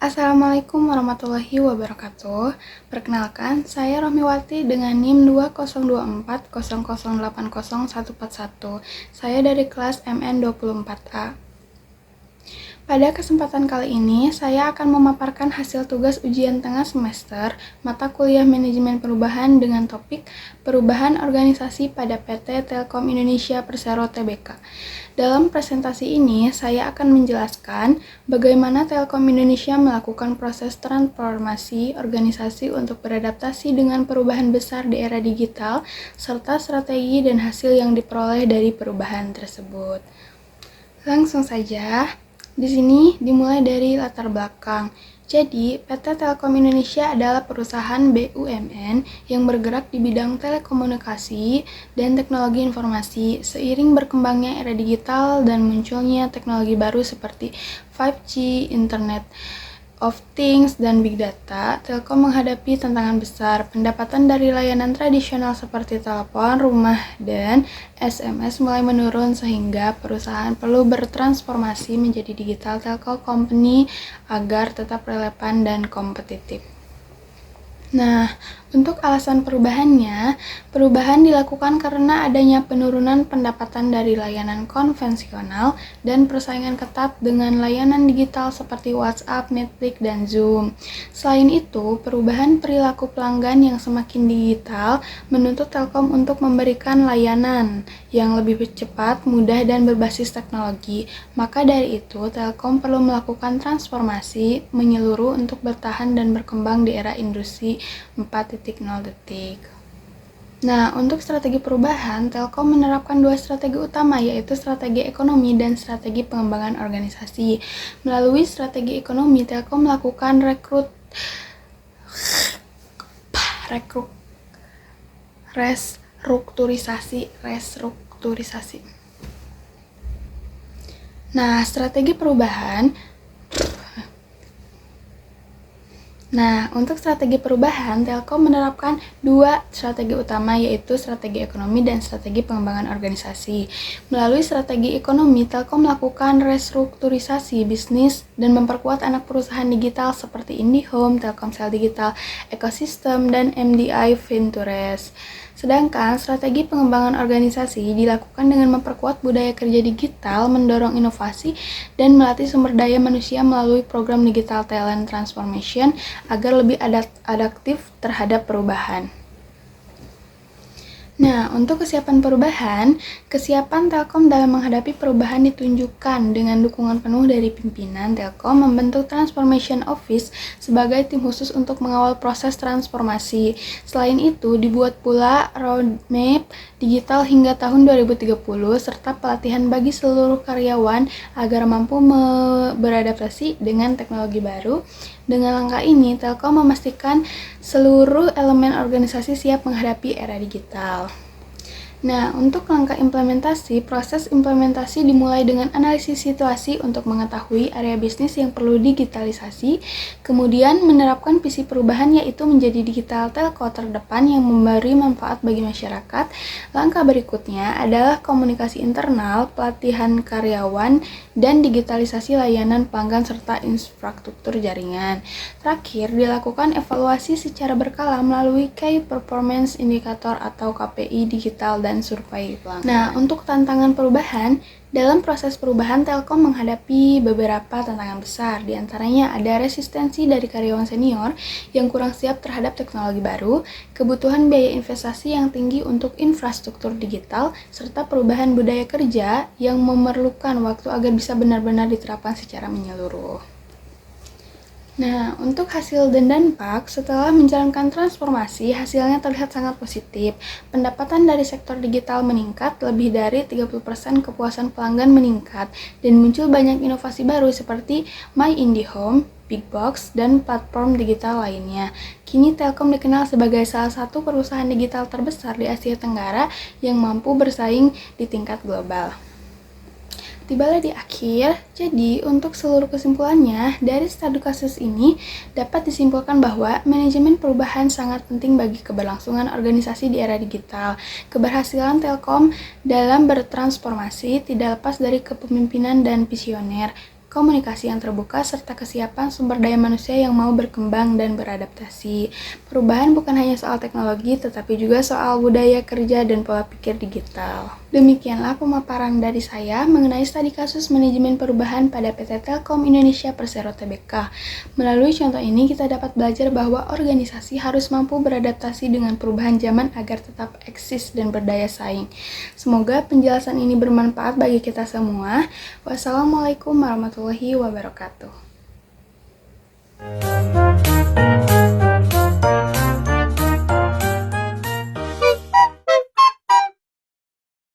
Assalamualaikum warahmatullahi wabarakatuh. Perkenalkan, saya Rohmiwati dengan NIM 202400808141. Saya dari kelas MN24A. Pada kesempatan kali ini, saya akan memaparkan hasil tugas ujian tengah semester mata kuliah Manajemen Perubahan dengan topik Perubahan Organisasi pada PT Telkom Indonesia Persero Tbk. Dalam presentasi ini, saya akan menjelaskan bagaimana Telkom Indonesia melakukan proses transformasi organisasi untuk beradaptasi dengan perubahan besar di era digital, serta strategi dan hasil yang diperoleh dari perubahan tersebut. Langsung saja. Di sini dimulai dari latar belakang. Jadi, PT Telkom Indonesia adalah perusahaan BUMN yang bergerak di bidang telekomunikasi dan teknologi informasi. Seiring berkembangnya era digital dan munculnya teknologi baru seperti 5G, Internet of Things, dan Big Data, Telkom menghadapi tantangan besar. Pendapatan dari layanan tradisional seperti telepon, rumah, dan SMS mulai menurun sehingga perusahaan perlu bertransformasi menjadi digital telco company agar tetap relevan dan kompetitif. Nah, untuk alasan perubahan dilakukan karena adanya penurunan pendapatan dari layanan konvensional dan persaingan ketat dengan layanan digital seperti WhatsApp, Netflix, dan Zoom. Selain itu, perubahan perilaku pelanggan yang semakin digital menuntut Telkom untuk memberikan layanan yang lebih cepat, mudah, dan berbasis teknologi. Maka dari itu, Telkom perlu melakukan transformasi menyeluruh untuk bertahan dan berkembang di era industri 4.0. Nah, untuk strategi perubahan, Telkom menerapkan dua strategi utama, yaitu strategi ekonomi dan strategi pengembangan organisasi. Melalui strategi ekonomi, Telkom melakukan restrukturisasi. Nah, untuk strategi perubahan, Telkom menerapkan dua strategi utama, yaitu strategi ekonomi dan strategi pengembangan organisasi. Melalui strategi ekonomi, Telkom melakukan restrukturisasi bisnis dan memperkuat anak perusahaan digital seperti IndiHome, Telkomsel Digital Ecosystem, dan MDI Ventures. Sedangkan strategi pengembangan organisasi dilakukan dengan memperkuat budaya kerja digital, mendorong inovasi, dan melatih sumber daya manusia melalui program Digital Talent Transformation agar lebih adaptif terhadap perubahan. Nah, untuk kesiapan Telkom dalam menghadapi perubahan ditunjukkan dengan dukungan penuh dari pimpinan. Telkom membentuk Transformation Office sebagai tim khusus untuk mengawal proses transformasi. Selain itu, dibuat pula roadmap digital hingga tahun 2030 serta pelatihan bagi seluruh karyawan agar mampu beradaptasi dengan teknologi baru. Dengan langkah ini, Telkom memastikan seluruh elemen organisasi siap menghadapi era digital. Nah, untuk langkah implementasi, proses implementasi dimulai dengan analisis situasi untuk mengetahui area bisnis yang perlu digitalisasi, kemudian menerapkan visi perubahan yaitu menjadi digital telco terdepan yang memberi manfaat bagi masyarakat. Langkah berikutnya adalah komunikasi internal, pelatihan karyawan, dan digitalisasi layanan pelanggan serta infrastruktur jaringan. Terakhir, dilakukan evaluasi secara berkala melalui Key Performance Indicator atau KPI digital dan survei pelanggan. Nah, untuk tantangan perubahan, dalam proses perubahan Telkom menghadapi beberapa tantangan besar. Di antaranya ada resistensi dari karyawan senior yang kurang siap terhadap teknologi baru, kebutuhan biaya investasi yang tinggi untuk infrastruktur digital, serta perubahan budaya kerja yang memerlukan waktu agar bisa benar-benar diterapkan secara menyeluruh. Nah, untuk hasil dan dampak, setelah menjalankan transformasi, hasilnya terlihat sangat positif. Pendapatan dari sektor digital meningkat, lebih dari 30% kepuasan pelanggan meningkat, dan muncul banyak inovasi baru seperti My IndiHome, Big Box, dan platform digital lainnya. Kini Telkom dikenal sebagai salah satu perusahaan digital terbesar di Asia Tenggara yang mampu bersaing di tingkat global. Tibalah di akhir, jadi untuk seluruh kesimpulannya, dari studi kasus ini dapat disimpulkan bahwa manajemen perubahan sangat penting bagi keberlangsungan organisasi di era digital. Keberhasilan Telkom dalam bertransformasi tidak lepas dari kepemimpinan dan visioner komunikasi yang terbuka, serta kesiapan sumber daya manusia yang mau berkembang dan beradaptasi. Perubahan bukan hanya soal teknologi, tetapi juga soal budaya kerja dan pola pikir digital. Demikianlah pemaparan dari saya mengenai studi kasus manajemen perubahan pada PT Telkom Indonesia Persero Tbk. Melalui contoh ini, kita dapat belajar bahwa organisasi harus mampu beradaptasi dengan perubahan zaman agar tetap eksis dan berdaya saing. Semoga penjelasan ini bermanfaat bagi kita semua. Wassalamualaikum warahmatullahi wabarakatuh.